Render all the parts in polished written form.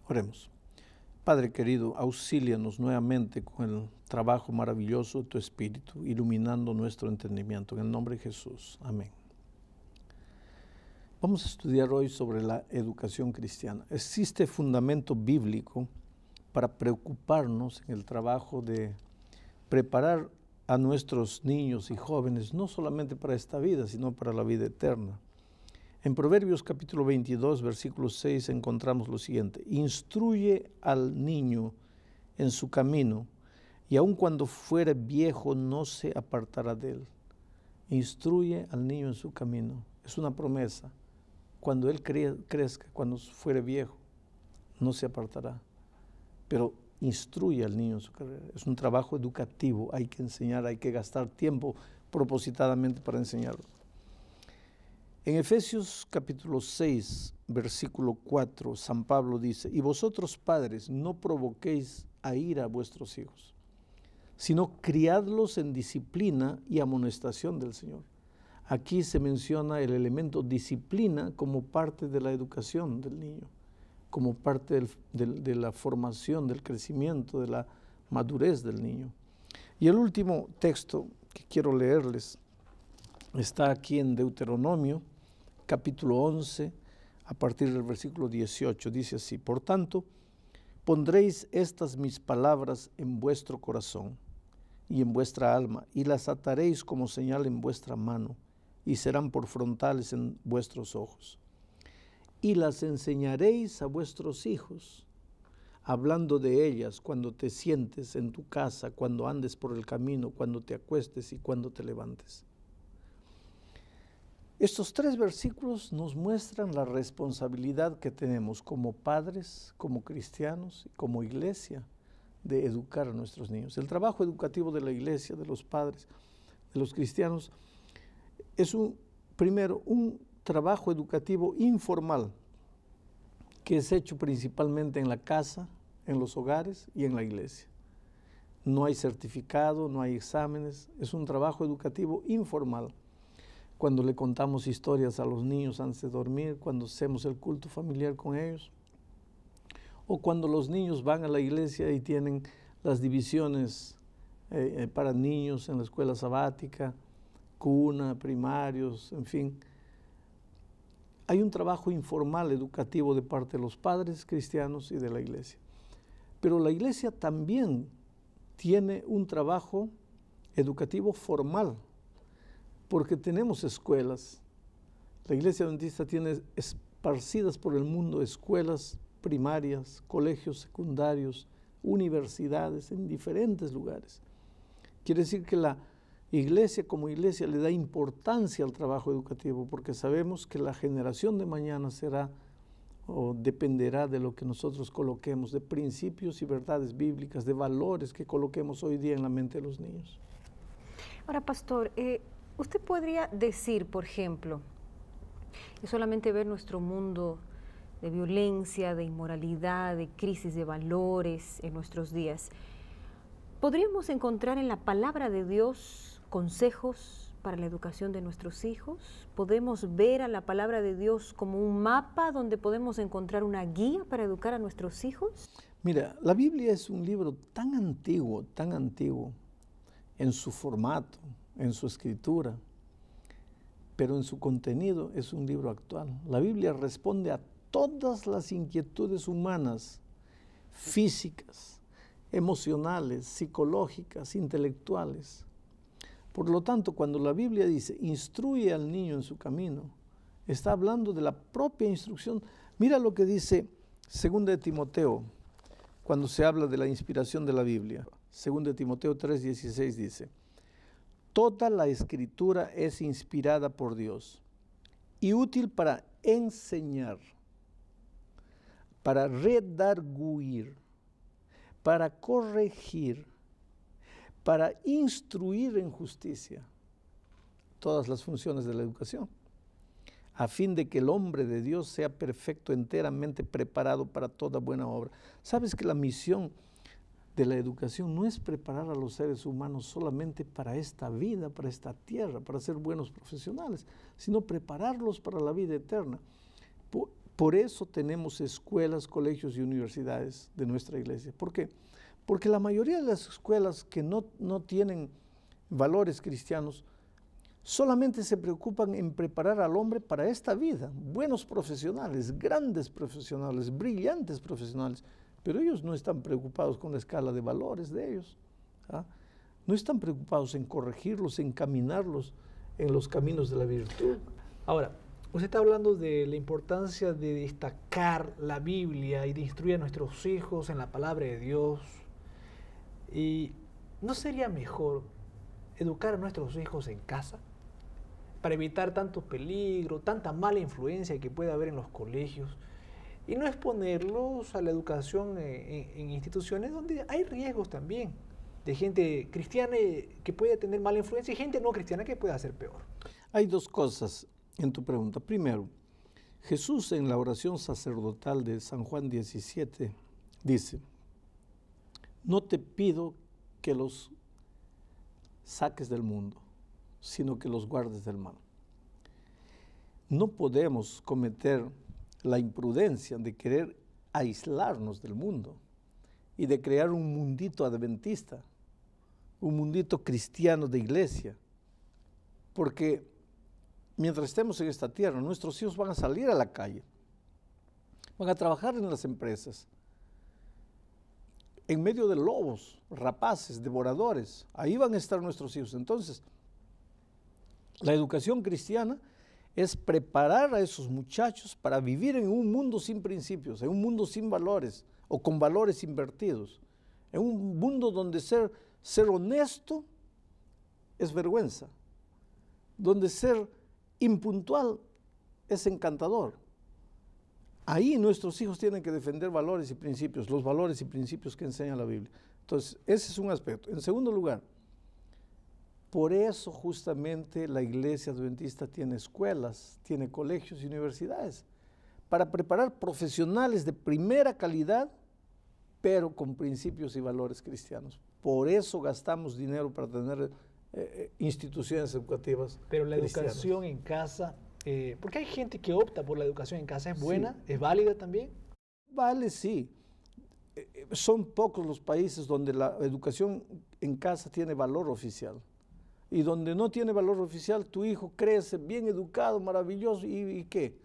Oremos. Padre querido, auxílianos nuevamente con el trabajo maravilloso de tu Espíritu, iluminando nuestro entendimiento. En el nombre de Jesús. Amén. Vamos a estudiar hoy sobre la educación cristiana. Existe fundamento bíblico para preocuparnos en el trabajo de preparar a nuestros niños y jóvenes, no solamente para esta vida, sino para la vida eterna. En Proverbios capítulo 22, versículo 6, encontramos lo siguiente: instruye al niño en su camino, y aun cuando fuere viejo no se apartará de él. Instruye al niño en su camino. Es una promesa. Cuando él crezca, cuando fuere viejo, no se apartará. Pero instruye al niño en su carrera. Es un trabajo educativo. Hay que enseñar, hay que gastar tiempo propositadamente para enseñarlo. En Efesios capítulo 6, versículo 4, San Pablo dice: y vosotros padres no provoquéis a ira a vuestros hijos, sino criadlos en disciplina y amonestación del Señor. Aquí se menciona el elemento disciplina como parte de la educación del niño, como parte de la formación, del crecimiento, de la madurez del niño. Y el último texto que quiero leerles está aquí en Deuteronomio, capítulo 11, a partir del versículo 18, dice así: por tanto, pondréis estas mis palabras en vuestro corazón y en vuestra alma, y las ataréis como señal en vuestra mano, y serán por frontales en vuestros ojos. Y las enseñaréis a vuestros hijos, hablando de ellas cuando te sientes en tu casa, cuando andes por el camino, cuando te acuestes y cuando te levantes. Estos tres versículos nos muestran la responsabilidad que tenemos como padres, como cristianos y como iglesia de educar a nuestros niños. El trabajo educativo de la iglesia, de los padres, de los cristianos, es primero un trabajo educativo informal que es hecho principalmente en la casa, en los hogares y en la iglesia. No hay certificado, no hay exámenes, es un trabajo educativo informal. Cuando le contamos historias a los niños antes de dormir, cuando hacemos el culto familiar con ellos, o cuando los niños van a la iglesia y tienen las divisiones para niños en la escuela sabática, cuna, primarios, en fin. Hay un trabajo informal educativo de parte de los padres cristianos y de la iglesia. Pero la iglesia también tiene un trabajo educativo formal, porque tenemos escuelas. La Iglesia Adventista tiene esparcidas por el mundo escuelas primarias, colegios secundarios, universidades en diferentes lugares. Quiere decir que la iglesia como iglesia le da importancia al trabajo educativo, porque sabemos que la generación de mañana será o dependerá de lo que nosotros coloquemos, de principios y verdades bíblicas, de valores que coloquemos hoy día en la mente de los niños. Ahora, pastor, usted podría decir, por ejemplo, que solamente ver nuestro mundo de violencia, de inmoralidad, de crisis de valores en nuestros días, ¿podríamos encontrar en la palabra de Dios consejos para la educación de nuestros hijos? ¿Podemos ver a la palabra de Dios como un mapa donde podemos encontrar una guía para educar a nuestros hijos? Mira, la Biblia es un libro tan antiguo en su formato, en su escritura, pero en su contenido es un libro actual. La Biblia responde a todas las inquietudes humanas, físicas, emocionales, psicológicas, intelectuales. Por lo tanto, cuando la Biblia dice, instruye al niño en su camino, está hablando de la propia instrucción. Mira lo que dice 2 de Timoteo, cuando se habla de la inspiración de la Biblia. 2 de Timoteo 3:16 dice: toda la escritura es inspirada por Dios y útil para enseñar, para redarguir, para corregir, para instruir en justicia. Todas las funciones de la educación, a fin de que el hombre de Dios sea perfecto, enteramente preparado para toda buena obra. ¿Sabes que la misión de la educación no es preparar a los seres humanos solamente para esta vida, para esta tierra, para ser buenos profesionales, sino prepararlos para la vida eterna? Por eso tenemos escuelas, colegios y universidades de nuestra iglesia. ¿Por qué? Porque la mayoría de las escuelas que no tienen valores cristianos solamente se preocupan en preparar al hombre para esta vida. Buenos profesionales, grandes profesionales, brillantes profesionales, pero ellos no están preocupados con la escala de valores de ellos. ¿Ah? No están preocupados en corregirlos, en encaminarlos en los caminos de la virtud. Ahora, usted está hablando de la importancia de destacar la Biblia y de instruir a nuestros hijos en la palabra de Dios. ¿Y no sería mejor educar a nuestros hijos en casa para evitar tanto peligro, tanta mala influencia que puede haber en los colegios y no exponerlos a la educación en instituciones donde hay riesgos también de gente cristiana que puede tener mala influencia y gente no cristiana que puede hacer peor? Hay dos cosas en tu pregunta. Primero, Jesús en la oración sacerdotal de San Juan 17 dice: no te pido que los saques del mundo, sino que los guardes del mal. No podemos cometer la imprudencia de querer aislarnos del mundo y de crear un mundito adventista, un mundito cristiano de iglesia, porque mientras estemos en esta tierra, nuestros hijos van a salir a la calle, van a trabajar en las empresas, en medio de lobos, rapaces, devoradores. Ahí van a estar nuestros hijos. Entonces, la educación cristiana es preparar a esos muchachos para vivir en un mundo sin principios, en un mundo sin valores o con valores invertidos, en un mundo donde ser honesto es vergüenza, donde ser impuntual es encantador. Ahí nuestros hijos tienen que defender valores y principios, los valores y principios que enseña la Biblia. Entonces, ese es un aspecto. En segundo lugar, por eso justamente la iglesia adventista tiene escuelas, tiene colegios y universidades, para preparar profesionales de primera calidad, pero con principios y valores cristianos. Por eso gastamos dinero para tener instituciones educativas. Pero la cristianas. educación en casa, porque hay gente que opta por la educación en casa, ¿es buena? Sí. ¿Es válida también? Vale, sí. Son pocos los países donde la educación en casa tiene valor oficial. Y donde no tiene valor oficial, tu hijo crece bien educado, maravilloso, ¿y qué?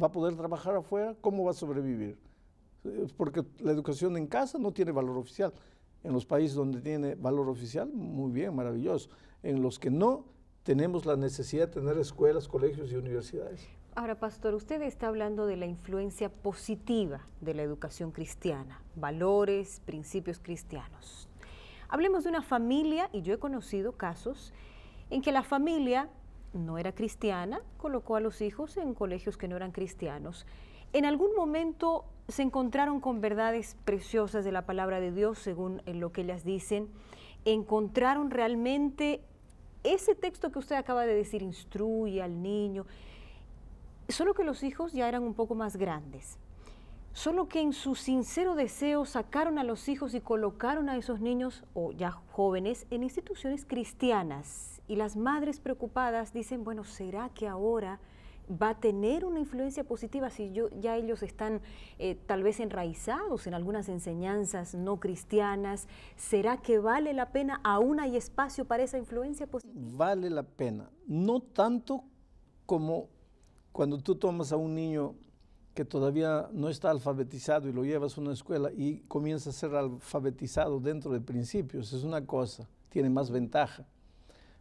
¿Va a poder trabajar afuera? ¿Cómo va a sobrevivir? Porque la educación en casa no tiene valor oficial. En los países donde tiene valor oficial, muy bien, maravilloso. En los que no, tenemos la necesidad de tener escuelas, colegios y universidades. Ahora, pastor, usted está hablando de la influencia positiva de la educación cristiana, valores, principios cristianos. Hablemos de una familia, y yo he conocido casos en que la familia no era cristiana, colocó a los hijos en colegios que no eran cristianos. En algún momento se encontraron con verdades preciosas de la palabra de Dios, según lo que ellas dicen. Encontraron realmente ese texto que usted acaba de decir, instruye al niño, solo que los hijos ya eran un poco más grandes. Solo que en su sincero deseo sacaron a los hijos y colocaron a esos niños, o ya jóvenes, en instituciones cristianas. Y las madres preocupadas dicen, bueno, ¿será que ahora va a tener una influencia positiva si ya ellos están tal vez enraizados en algunas enseñanzas no cristianas? ¿Será que vale la pena? ¿Aún hay espacio para esa influencia positiva? Vale la pena, no tanto como cuando tú tomas a un niño que todavía no está alfabetizado y lo llevas a una escuela y comienza a ser alfabetizado dentro de principios, es una cosa, tiene más ventaja.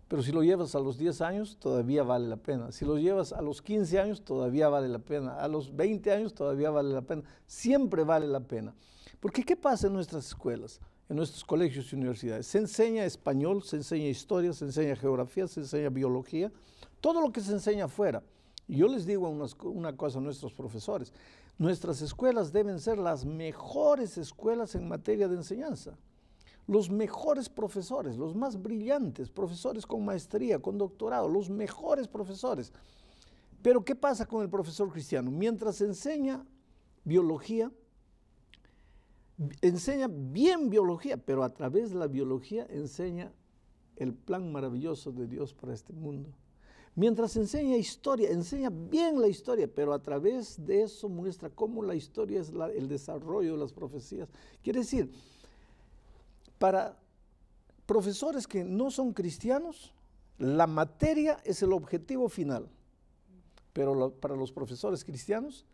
Pero si lo llevas a los 10 años, todavía vale la pena. Si lo llevas a los 15 años, todavía vale la pena. A los 20 años, todavía vale la pena. Siempre vale la pena. Porque ¿qué pasa en nuestras escuelas, en nuestros colegios y universidades? Se enseña español, se enseña historia, se enseña geografía, se enseña biología, todo lo que se enseña afuera. Y yo les digo una cosa a nuestros profesores, nuestras escuelas deben ser las mejores escuelas en materia de enseñanza. Los mejores profesores, los más brillantes, profesores con maestría, con doctorado, los mejores profesores. Pero ¿qué pasa con el profesor cristiano? Mientras enseña biología, enseña bien biología, pero a través de la biología enseña el plan maravilloso de Dios para este mundo. Mientras enseña historia, enseña bien la historia, pero a través de eso muestra cómo la historia es el desarrollo de las profecías. Quiere decir, para profesores que no son cristianos, la materia es el objetivo final, pero para los profesores cristianos,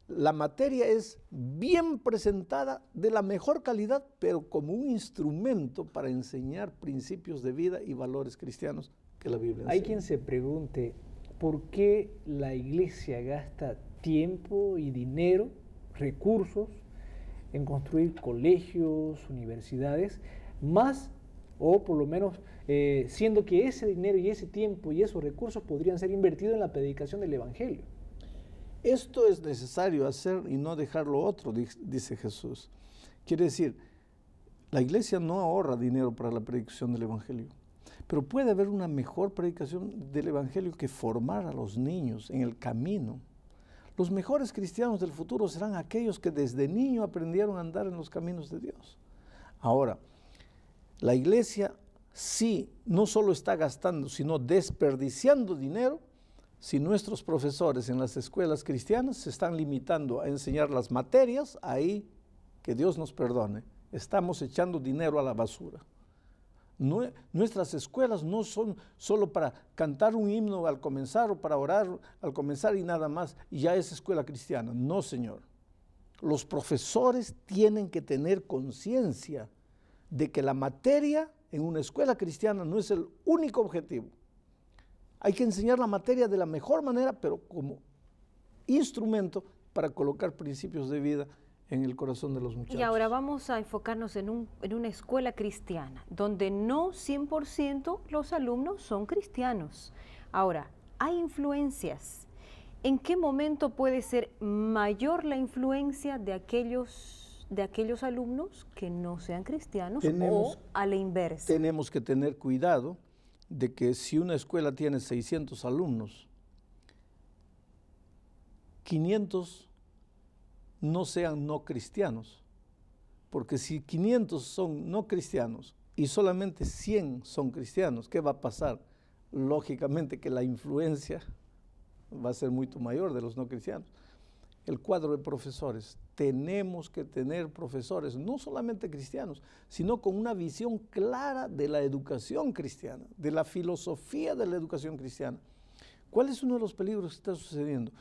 la materia es bien presentada, de la mejor calidad, pero como un instrumento para enseñar principios de vida y valores cristianos que la Biblia enseña. Hay quien se pregunte por qué la iglesia gasta tiempo y dinero, recursos, en construir colegios, universidades, más o por lo menos siendo que ese dinero y ese tiempo y esos recursos podrían ser invertidos en la predicación del Evangelio. Esto es necesario hacer y no dejar lo otro, dice Jesús. Quiere decir, la iglesia no ahorra dinero para la predicación del Evangelio, pero puede haber una mejor predicación del Evangelio que formar a los niños en el camino. Los mejores cristianos del futuro serán aquellos que desde niño aprendieron a andar en los caminos de Dios. Ahora, la iglesia sí no solo está gastando, sino desperdiciando dinero si nuestros profesores en las escuelas cristianas se están limitando a enseñar las materias. Ahí, que Dios nos perdone, estamos echando dinero a la basura. Nuestras escuelas no son solo para cantar un himno al comenzar o para orar al comenzar y nada más, y ya es escuela cristiana. No, Señor. Los profesores tienen que tener conciencia de que la materia en una escuela cristiana no es el único objetivo. Hay que enseñar la materia de la mejor manera, pero como instrumento para colocar principios de vida en el corazón de los muchachos. Y ahora vamos a enfocarnos en una escuela cristiana, donde no 100% los alumnos son cristianos. Ahora, hay influencias. ¿En qué momento puede ser mayor la influencia de aquellos alumnos que no sean cristianos o a la inversa? Tenemos que tener cuidado de que si una escuela tiene 600 alumnos, 500 no sean no cristianos, porque si 500 son no cristianos y solamente 100 son cristianos, ¿qué va a pasar? Lógicamente que la influencia va a ser mucho mayor de los no cristianos. El cuadro de profesores, tenemos que tener profesores no solamente cristianos, sino con una visión clara de la educación cristiana, de la filosofía de la educación cristiana. ¿Cuál es uno de los peligros que está sucediendo?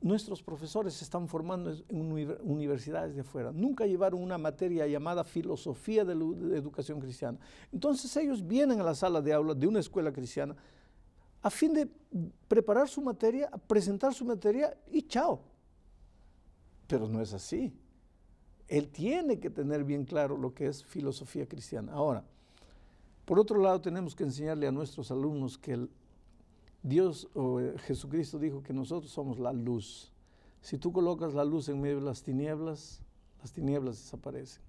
Nuestros profesores se están formando en universidades de afuera. Nunca llevaron una materia llamada filosofía de la educación cristiana. Entonces ellos vienen a la sala de aula de una escuela cristiana a fin de preparar su materia, presentar su materia y chao. Pero no es así. Él tiene que tener bien claro lo que es filosofía cristiana. Ahora, por otro lado, tenemos que enseñarle a nuestros alumnos que Dios o Jesucristo dijo que nosotros somos la luz. Si tú colocas la luz en medio de las tinieblas desaparecen.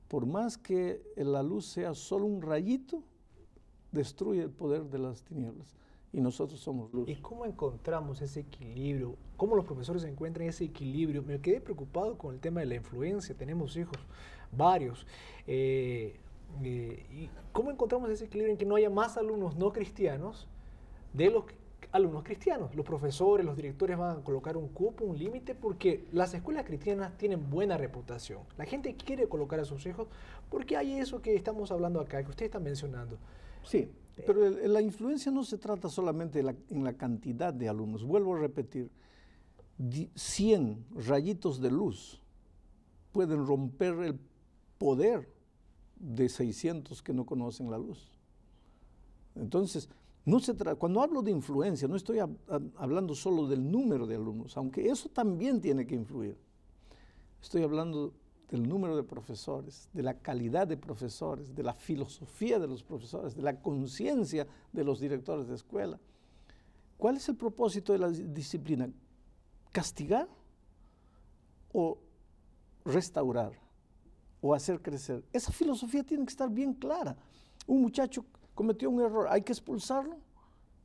Por más que la luz sea solo un rayito, destruye el poder de las tinieblas. Y nosotros somos luz. ¿Y cómo encontramos ese equilibrio? ¿Cómo los profesores encuentran ese equilibrio? Me quedé preocupado con el tema de la influencia. Tenemos hijos, varios. ¿Y cómo encontramos ese equilibrio en que no haya más alumnos no cristianos de los alumnos cristianos? Los profesores, los directores van a colocar un cupo, un límite, porque las escuelas cristianas tienen buena reputación. La gente quiere colocar a sus hijos porque hay eso que estamos hablando acá, que usted está mencionando. Sí, pero la influencia no se trata solamente en la cantidad de alumnos. Vuelvo a repetir, 100 rayitos de luz pueden romper el poder de 600 que no conocen la luz. Entonces, cuando hablo de influencia, no estoy hablando solo del número de alumnos, aunque eso también tiene que influir. Estoy hablando del número de profesores, de la calidad de profesores, de la filosofía de los profesores, de la conciencia de los directores de escuela. ¿Cuál es el propósito de la disciplina? ¿Castigar o restaurar o hacer crecer? Esa filosofía tiene que estar bien clara. Un muchacho cometió un error, ¿hay que expulsarlo?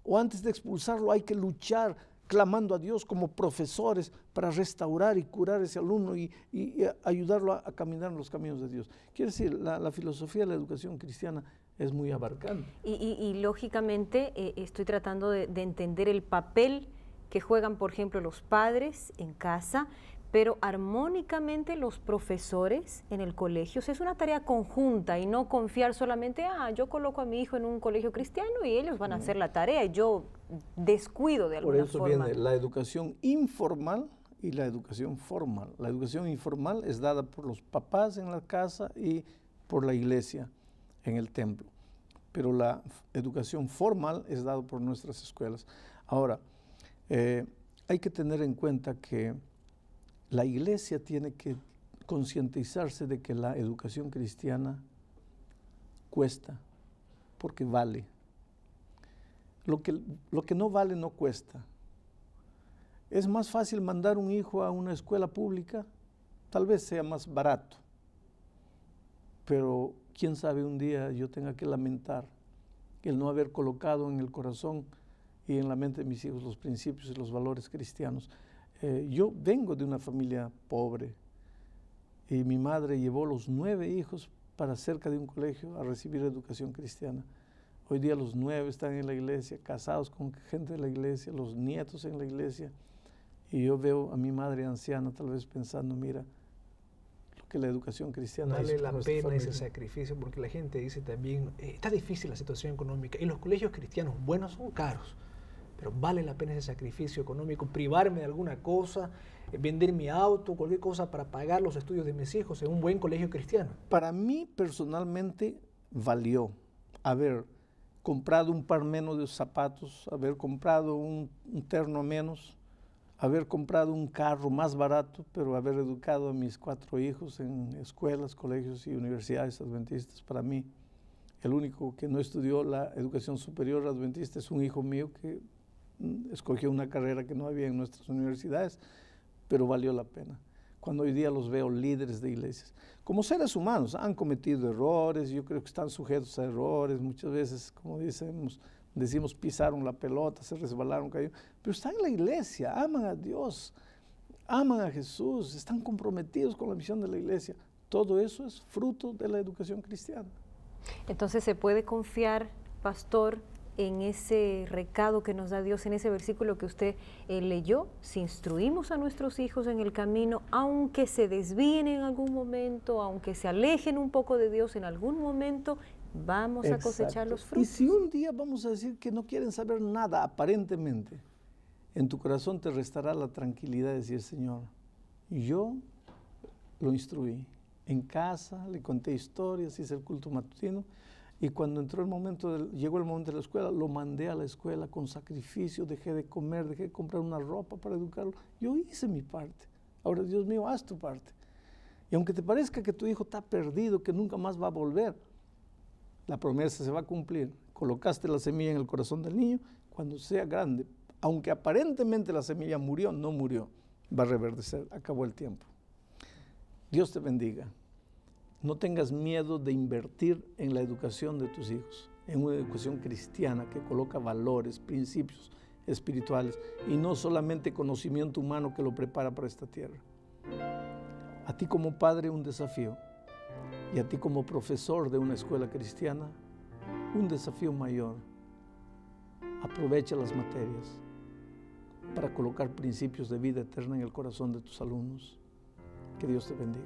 ¿O antes de expulsarlo hay que luchar clamando a Dios como profesores para restaurar y curar a ese alumno y ayudarlo a caminar en los caminos de Dios. Quiere decir, la filosofía de la educación cristiana es muy abarcante. Y lógicamente estoy tratando de entender el papel que juegan, por ejemplo, los padres en casa, pero armónicamente los profesores en el colegio. O sea, es una tarea conjunta y no confiar solamente, yo coloco a mi hijo en un colegio cristiano y ellos van a hacer la tarea y yo descuido de alguna forma. Por eso viene la educación informal y la educación formal. La educación informal es dada por los papás en la casa y por la iglesia en el templo, pero la educación formal es dada por nuestras escuelas. Ahora, hay que tener en cuenta que la iglesia tiene que concientizarse de que la educación cristiana cuesta, porque vale. Lo que no vale no cuesta. Es más fácil mandar un hijo a una escuela pública, tal vez sea más barato, pero quién sabe un día yo tenga que lamentar el no haber colocado en el corazón y en la mente de mis hijos los principios y los valores cristianos. Yo vengo de una familia pobre y mi madre llevó los 9 hijos para cerca de un colegio a recibir educación cristiana. Hoy día los 9 están en la iglesia, casados con gente de la iglesia, los nietos en la iglesia. Y yo veo a mi madre anciana tal vez pensando, mira, lo que la educación cristiana vale la pena ese sacrificio, porque la gente dice también, está difícil la situación económica y los colegios cristianos buenos son caros. Pero vale la pena ese sacrificio económico, privarme de alguna cosa, vender mi auto, cualquier cosa para pagar los estudios de mis hijos en un buen colegio cristiano. Para mí personalmente valió haber comprado un par menos de zapatos, haber comprado un terno menos, haber comprado un carro más barato, pero haber educado a mis 4 hijos en escuelas, colegios y universidades adventistas. Para mí, el único que no estudió la educación superior adventista es un hijo mío que escogió una carrera que no había en nuestras universidades, pero valió la pena. Cuando hoy día los veo líderes de iglesias, como seres humanos, han cometido errores, yo creo que están sujetos a errores, muchas veces, como decimos, pisaron la pelota, se resbalaron, cayeron, pero están en la iglesia, aman a Dios, aman a Jesús, están comprometidos con la misión de la iglesia. Todo eso es fruto de la educación cristiana. Entonces, ¿se puede confiar, pastor, en ese recado que nos da Dios, en ese versículo que usted leyó? Si instruimos a nuestros hijos en el camino, aunque se desvíen en algún momento, aunque se alejen un poco de Dios en algún momento, vamos a cosechar los frutos. Y si un día vamos a decir que no quieren saber nada, aparentemente, en tu corazón te restará la tranquilidad de decir, Señor, yo lo instruí. En casa, le conté historias, hice el culto matutino, y cuando llegó el momento de la escuela, lo mandé a la escuela con sacrificio, dejé de comer, dejé de comprar una ropa para educarlo. Yo hice mi parte. Ahora, Dios mío, haz tu parte. Y aunque te parezca que tu hijo está perdido, que nunca más va a volver, la promesa se va a cumplir. Colocaste la semilla en el corazón del niño, cuando sea grande, aunque aparentemente la semilla murió, no murió, va a reverdecer, acabó el tiempo. Dios te bendiga. No tengas miedo de invertir en la educación de tus hijos, en una educación cristiana que coloca valores, principios espirituales y no solamente conocimiento humano que lo prepara para esta tierra. A ti como padre un desafío y a ti como profesor de una escuela cristiana un desafío mayor. Aprovecha las materias para colocar principios de vida eterna en el corazón de tus alumnos. Que Dios te bendiga.